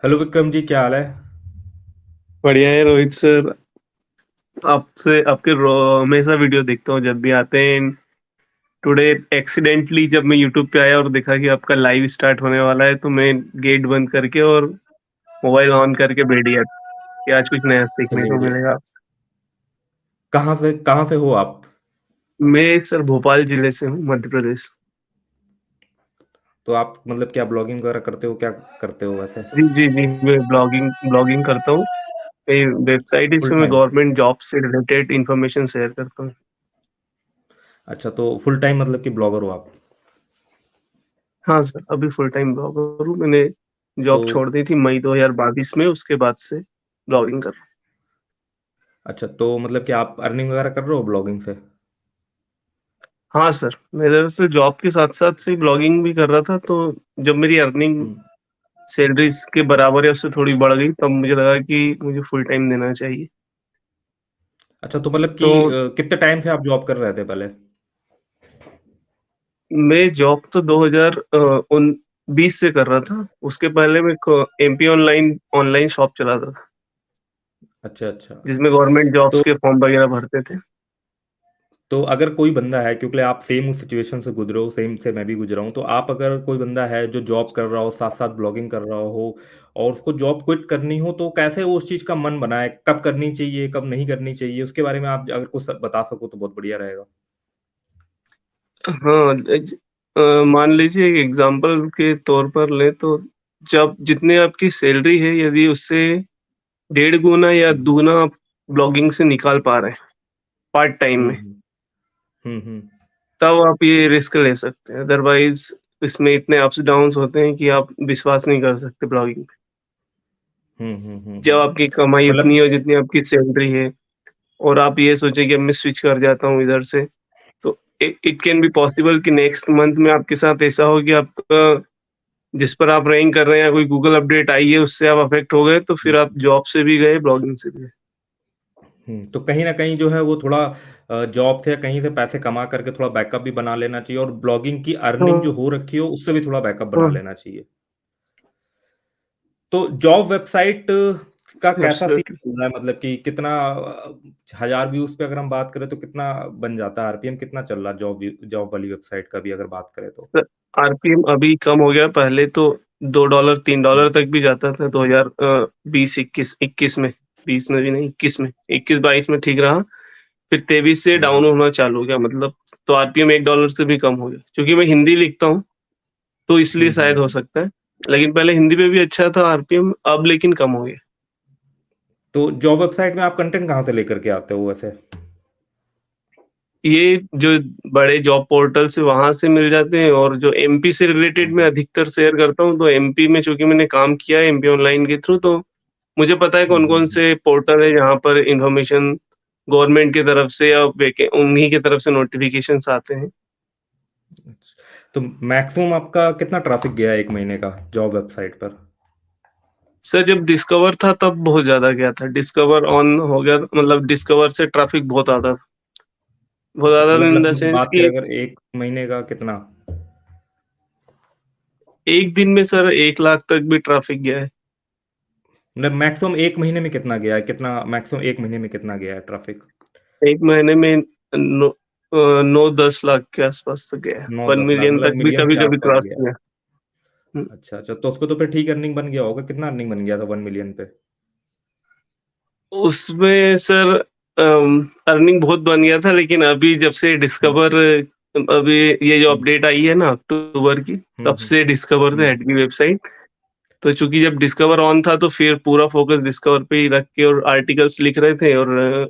Hello Vikram ji, क्या हाल है? बढ़िया है रोहित सर। आपसे आपके हमेशा वीडियो देखता हूँ जब भी आते हैं। टुडे एक्सीडेंटली जब मैं यूट्यूब पे आया और देखा कि आपका लाइव स्टार्ट होने वाला है तो मैं गेट बंद करके और मोबाइल ऑन करके बैठ गया कि आज कुछ नया सीखने चलिए को बढ़िया। मिलेगा आपसे। कहाँ से हो आप? मैं सर भोपाल जिले से हूँ, मध्य प्रदेश। तो आप मतलब क्या ब्लॉगिंग वगैरह करते हो, क्या करते हो वैसे? जी जी जी, मैं ब्लॉगिंग ब्लॉगिंग करता हूँ। मेरी वेबसाइट है, फुल इसमें मैं टाइम? गवर्नमेंट जॉब से रिलेटेड इंफॉर्मेशन शेयर करता हूँ। अच्छा, तो फुल टाइम मतलब कि ब्लॉगर हो आप? हाँ सर, अभी फुल टाइम ब्लॉगर हूँ। मैंने तो जॉब छोड़ दी थी मई 2022 में, उसके बाद से ब्लॉगिंग कर। अच्छा, तो मतलब कि आप अर्निंग वगैरह कर रहे हो ब्लॉगिंग से? हाँ सर, मैं दरअसल जॉब के साथ-साथ से ब्लॉगिंग भी कर रहा था, तो जब मेरी अर्निंग हम्म। सैलरीज़ के बराबर या उससे थोड़ी बढ़ गई, तब मुझे लगा कि मुझे फुल टाइम देना चाहिए। अच्छा, तो मतलब कि तो कितने टाइम से आप जॉब कर रहे थे पहले? मैं जॉब तो 2000 उन 20 से कर रहा था। उसके पहले मैं क एमपी ऑनलाइन ऑनलाइन शॉप चलाता था, अच्छा अच्छा। जिसमें गवर्नमेंट जॉब्स तो के फॉर्म वगैरह भरते थे। तो अगर कोई बंदा है, क्योंकि आप सेम उस सिचुएशन से गुजरे हो, सेम से मैं भी गुजरा हूँ, तो आप अगर कोई बंदा है जो जॉब कर रहा हो, साथ साथ ब्लॉगिंग कर रहा हो, और उसको जॉब क्विट करनी हो, तो कैसे वो उस चीज़ का मन बनाए, कब करनी चाहिए, कब नहीं करनी चाहिए, उसके बारे में आप अगर कुछ बता सको तो बहुत बढ़िया रहेगा। हाँ, मान लीजिए एक एग्ज़ाम्पल के तौर पर लें तो जब जितनी आपकी सैलरी है, यदि उससे डेढ़ गुना या हम्म दूना आप ब्लॉगिंग से निकाल पा रहे हैं, पार्ट टाइम हम्म में, हम्म हम्म तब आप ये रिस्क ले सकते हैं। अदरवाइज़ इसमें इतने अप्स डाउन्स होते हैं कि आप विश्वास नहीं कर सकते ब्लॉगिंग पे। जब आपकी कमाई उतनी मतलब हो जितनी आपकी सैलरी है और आप ये सोचें कि अब मैं स्विच कर जाता हूँ इधर से, तो इट कैन बी पॉसिबल कि नेक्स्ट मंथ में आपके साथ ऐसा हो कि आपका जिस पर आप रैंक कर रहे हैं या कोई गूगल अपडेट आई है, उससे आप अफ़ेक्ट हो गए, तो फिर आप जॉब से भी गए, ब्लॉगिंग से भी गए। तो कहीं न कहीं जो है वो थोड़ा जॉब से या कहीं से पैसे कमा करके थोड़ा बैकअप भी बना लेना चाहिए, और ब्लॉगिंग की अर्निंग जो हाँ, हो रखी हो उससे भी थोड़ा बैकअप बना हाँ, लेना चाहिए। तो जॉब वेबसाइट का कैसा सीन एब्सोल्यूटली। चल रहा है, मतलब कि कितना 1000 व्यूज़ पे अगर हम बात करें तो कितना बन जाता है, आरपीएम कितना चल रहा है जॉब वाली वेबसाइट का भी अगर बात करें तो? स आरपीएम अभी कम हो गया, पहले तो $2 हुँ, $3 तक भी जाता था 2020-21 में, 20 में भी नहीं 21 में, 21-22 में ठीक रहा, फिर 23 से हुँ, डाउन होना चालू हो गया, मतलब तो आरपीएम $1 से भी कम हो गया। क्योंकि मैं हिंदी लिखता हूँ, तो इसलिए हुँ, हुँ, शायद हो हुँ। सकता है। लेकिन पहले हिंदी में भी अच्छा था आरपीएम, अब लेकिन कम हो गया। तो जॉब वेबसाइट में आप कंटेंट कहाँ से लेकर के आते हो वैसे? ये जो बड़े जॉब पोर्टल्स है वहाँ से मिल जाते हैं, और जो एमपी से हुँ, रिलेटेड मैं हुँ। अधिकतर शेयर करता हूँ, तो एमपी में चूँकि मैंने काम किया है एमपी ऑनलाइन के थ्रू, तो मुझे पता है हुँ, हुँ, कौन-कौन हुँ। से पोर्टल है जहाँ पर इन्फॉर्मेशन गवर्नमेंट की तरफ से या वेके उन्हीं की तरफ से नोटिफ़िकेशंस आते हैं। अच्छा, तो मैक्सिमम आपका कितना ट्रैफ़िक गया है 1 महीने का जॉब वेबसाइट पर? सर जब डिस्कवर था तब बहुत ज़्यादा गया था, डिस्कवर ऑन हो गया मतलब डिस्कवर से ट्रैफ़िक बहुत आता था। बहुत अच्छा, ज़्यादा मतलब इन द लगभग सेंस बात करें कि अगर 1 महीने का कितना? एक दिन में सर 1 लाख तक भी ट्रैफ़िक गया है। मतलब मैक्सिमम 1 महीने में कितना गया है? कितना मैक्सिमम 1 महीने में कितना गया है ट्रैफ़िक? 1 महीने में 9-10 लाख के आस-पास तक गया है। 1 9-10 लाख मिलियन मतलब तक भी मिलियन के कभी-कभी आस-पास क्रॉस गया। किया। हुँ। अच्छा, अच्छा, तो उसको तो फिर ठीक अर्निंग बन गया होगा, कितना अर्निंग बन गया था 1 मिलियन पे? उसमें सर अर्निंग बहुत बन गया था, लेकिन अभी जब से हुँ, डिस्कवर अभी ये जो हुँ, अपडेट आई है ना अक्टूबर की, हुँ, तब हुँ, से डिस्कवर से हुँ, हट गई वेबसाइट। तो चूँकि जब डिस्कवर ऑन था तो फिर पूरा फ़ोकस डिस्कवर पे ही रख के और आर्टिकल्स लिख रहे थे और हुँ,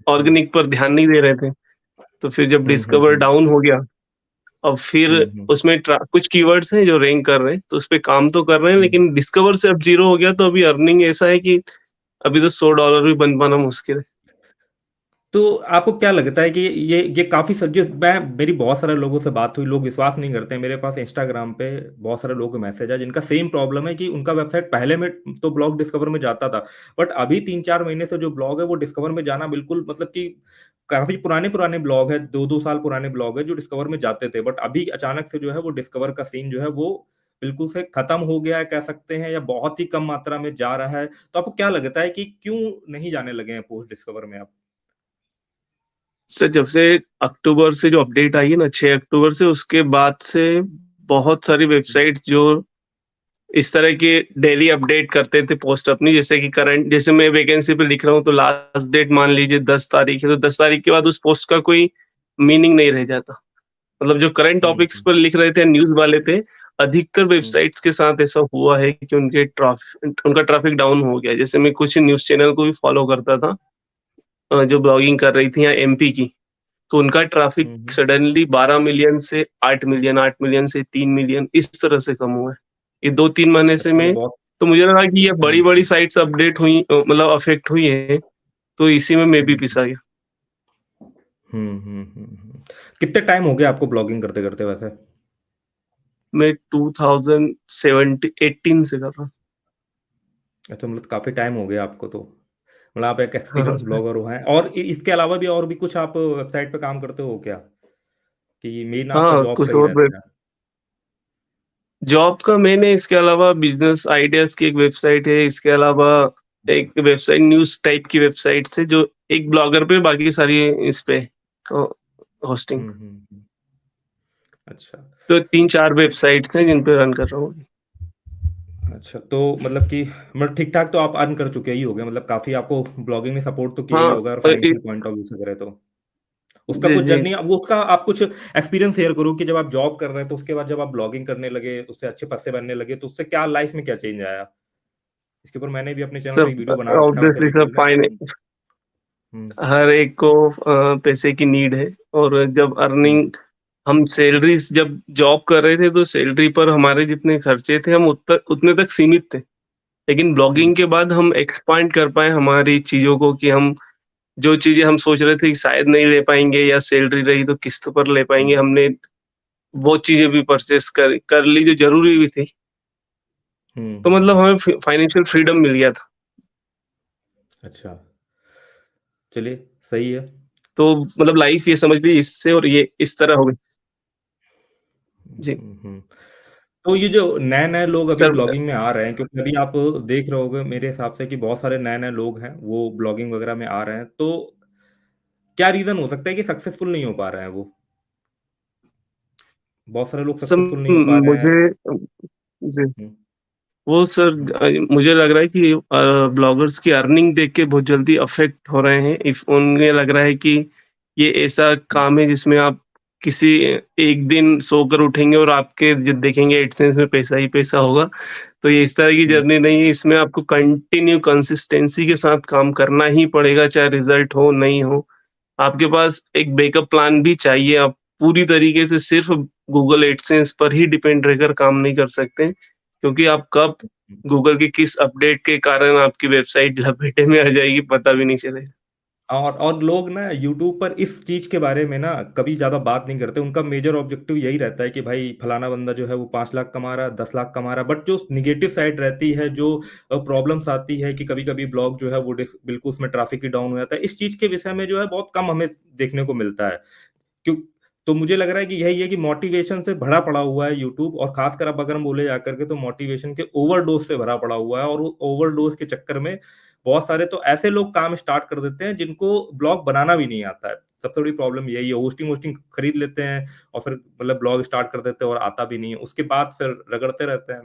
ऑर्गेनिक पर ध्यान नहीं दे रहे थे। तो फिर जब हुँ, हुँ, डिस्कवर हुँ, डाउन हो गया, अब फिर हुँ, हुँ, उसमें कुछ कीवर्ड्स हैं जो रैंक कर रहे हैं, तो उसपे काम तो कर रहे हैं, हुँ। लेकिन डिस्कवर से अब ज़ीरो हो गया, तो अभी अर्निंग ऐसा है कि अभी तो $100 भी बन पाना मुश्किल है। तो आपको क्या लगता है कि ये काफ़ी सब जो मैं मेरी बहुत सारे लोगों से बात हुई, लोग विश्वास नहीं करते हैं। मेरे पास इंस्टाग्राम पे बहुत सारे लोगों के मैसेज है जिनका सेम प्रॉब्लम है कि उनका वेबसाइट पहले में तो ब्लॉग डिस्कवर में जाता था। बट अभी 3-4 महीने से जो ब्लॉग है वो डिस्कवर में जाना बिल्कुल मतलब कि काफ़ी पुराने-पुराने ब्लॉग है, 2-2 साल पुराने ब्लॉग है जो डिस्कवर में जाते थे। बट अभी अचानक से जो है वो डिस्कवर का सीन जो है वो बिल्कुल से खत्म हो गया है कह सकते हैं या बहुत ही कम मात्रा में जा रहा है? तो आपको क्या लगता है कि क्यों नहीं जाने लगे हैं पोस्ट डिस्कवर में अब? सर जब से अक्टूबर से जो अपडेट आई है ना 6 अक्टूबर से, उसके बाद से बहुत सारी वेबसाइट जो इस तरह के डेली अपडेट करते थे पोस्ट अपनी, जैसे कि करंट, जैसे मैं वैकेंसी पे लिख रहा हूँ तो लास्ट डेट मान लीजिए 10 तारीख है, तो 10 तारीख के बाद उस पोस्ट का कोई मीनिंग नहीं रह जाता। मतलब जो करंट हुँ, टॉपिक्स हुँ, पर लिख रहे थे, न्यूज़ वाले थे, अधिकतर हुँ, वेबसाइट्स के साथ ऐसा हुआ है कि उनका ट्रैफिक डाउन हो गया। जैसे मैं कुछ न्यूज़ चैनल को भी फॉलो करता था, जो ब्लॉगिंग कर रही थी या एमपी की, तो उनका ट्रैफिक हुँ, हुँ। सडनली 12 मिलियन से 8 मिलियन, 8 मिलियन से 3 मिलियन इस तरह से कम हुआ है। ये 2-3 महीने से अच्छा मतलब में, बहुत तो मुझे लगा कि ये हुँ, बड़ी-बड़ी हुँ, साइट्स अपडेट हुई, मतलब अफ़ेक्ट हुई हैं, तो इसी में मैं भी हुँ, हुँ। पिसा गया। हुँ, हुँ, हुँ, हुँ। कितने टाइम हो गया आपको ब्लॉगिंग करते-करते वैसे? मैं 2018 से कर रहा हूँ। अच्छा मतलब काफ़ी टाइम हो गया आपको तो। मतलब आप एक हाँ, हाँ एक्सपीरियंस सर। ब्लॉगर हो हैं और इ इसके अलावा भी और भी कुछ आप वेबसाइट पे काम करते हो क्या? कि मेन आपका हाँ, जॉब का कुछ ही और वेब रहता है? जॉब का मैंने, इसके अलावा बिज़नेस आइडियाज़ की एक वेबसाइट है, इसके अलावा अच्छा। एक वेबसाइट न्यूज़ टाइप की वेबसाइट्स है, जो एक ब्लॉगर पे, बाकी सारी इस पे अ, होस्टिंग। हुँ, हुँ, हुँ। अच्छा। तो 3-4 वेबसाइट्स हैं जिन पे रन कर रहा हूँ अभी। अच्छा, तो मतलब कि मतलब ठीक-ठाक तो आप अर्न कर चुके ही होंगे मतलब काफ़ी आपको ब्लॉगिंग ने सपोर्ट तो किया ही हाँ, होगा और एक फाइनेंशियल पॉइंट ऑफ व्यू से करें तो। उसका जी, कुछ जी। जर्नी वो उसका आप कुछ एक्सपीरियंस शेयर करो कि जब आप जॉब कर रहे हैं तो उसके बाद जब आप ब्लॉगिंग करने लगे, तो उससे अच्छे पैसे बनने लगे, तो उससे क्या लाइफ में क्या चेंज आया? इसके ऊपर मैंने भी अपने चैनल पे एक सब वीडियो बना रखा है वैसे ऑब्वियसली सब डिटेल में। हुँ, हर एक को पैसे की नीड है, और जब हुँ, अर्निंग, हम सैलरीज़ जब जॉब कर रहे थे, तो सैलरी पर हमारे जितने खर्चे थे, हम उतने तक सीमित थे। लेकिन हुँ, ब्लॉगिंग के बाद हम एक्सपांड कर पाए हमारी चीज़ों को, कि हम जो चीज़ें हम सोच रहे थे कि शायद नहीं ले पाएँगे, या सैलरी रही तो किस्त पर ले हुँ, पाएँगे, हमने वो चीज़ें भी परचेज़ कर कर ली जो ज़रूरी भी थी। हुँ, तो हुँ, मतलब हुँ। हमें फाइनेंशियल फ्रीडम मिल गया था। अच्छा, चलिए सही है। तो मतलब लाइफ़ ये समझ लीजिए इससे और ये इस तरह हो गई। जी। हुँ, हुँ। तो ये जो नए-नए लोग अभी सर ब्लॉगिंग में आ रहे हैं क्योंकि अभी आप देख रहे होंगे मेरे हिसाब से कि बहुत सारे नए-नए लोग हैं, वो ब्लॉगिंग वगैरह में आ रहे हैं, तो क्या रीज़न हो सकता है कि सक्सेसफुल नहीं हो पा रहे हैं वो? बहुत सारे लोग सर सक्सेसफुल नहीं हो पा रहे हैं। मुझे जी। हुँ, वो सर हुँ, मुझे लग रहा है कि ब्लॉगर्स की अर्निंग देख के बहुत जल्दी अफ़ेक्ट हो रहे हैं। इफ उन्हें लग रहा है कि ये ऐसा हुँ, काम है जिसमें आप किसी एक दिन सोकर उठेंगे और आपके ज देखेंगे एडसेंस में पैसा ही पैसा होगा। तो ये इस तरह की हुँ, जर्नी नहीं है, इसमें आपको कंटिन्यू कंसिस्टेंसी के साथ काम करना ही पड़ेगा, चाहे रिज़ल्ट हो, नहीं हो। आपके पास एक बैकअप प्लान भी चाहिए। आप पूरी तरीके से सिर्फ़ गूगल एडसेंस पर ही डिपेंड रहकर काम नहीं कर सकते, क्योंकि आप कब हुँ। गूगल के किस अपडेट के कारण आपकी वेबसाइट लपेटे में आ जाएगी, पता भी नहीं चलेगा। और लोग ना यूट्यूब पर इस चीज़ के बारे में ना कभी ज़्यादा बात नहीं करते। उनका मेजर ऑब्जेक्टिव यही रहता है कि भाई फलाना बंदा जो है वो 5 लाख कमा रहा है, 10 लाख कमा रहा है। बट जो नेगेटिव साइड रहती है, जो प्रॉब्लम्स आती है कि कभी-कभी ब्लॉग जो है वो बिल्कुल उसमें ट्रैफ़िक ही डाउन हो जाता है। इस चीज़ के विषय में जो है बहुत कम हमें देखने को मिलता है। क्यों तो मुझे लग रहा है कि यही है कि मोटिवेशन से भरा पड़ा हुआ है यूट्यूब और ख़ासकर अब अगर हम बोले जाकर के तो मोटिवेशन के ओवरडोज़ से भरा पड़ा हुआ है और वो ओवरडोज़ के चक्कर में बहुत सारे तो ऐसे लोग काम स्टार्ट कर देते हैं जिनको ब्लॉग बनाना भी नहीं आता है। सबसे बड़ी प्रॉब्लम यही है, होस्टिंग-वोस्टिंग खरीद लेते हैं और फिर मतलब ब्लॉग स्टार्ट कर देते हैं और आता भी नहीं है। उसके बाद फिर रगड़ते रहते हैं।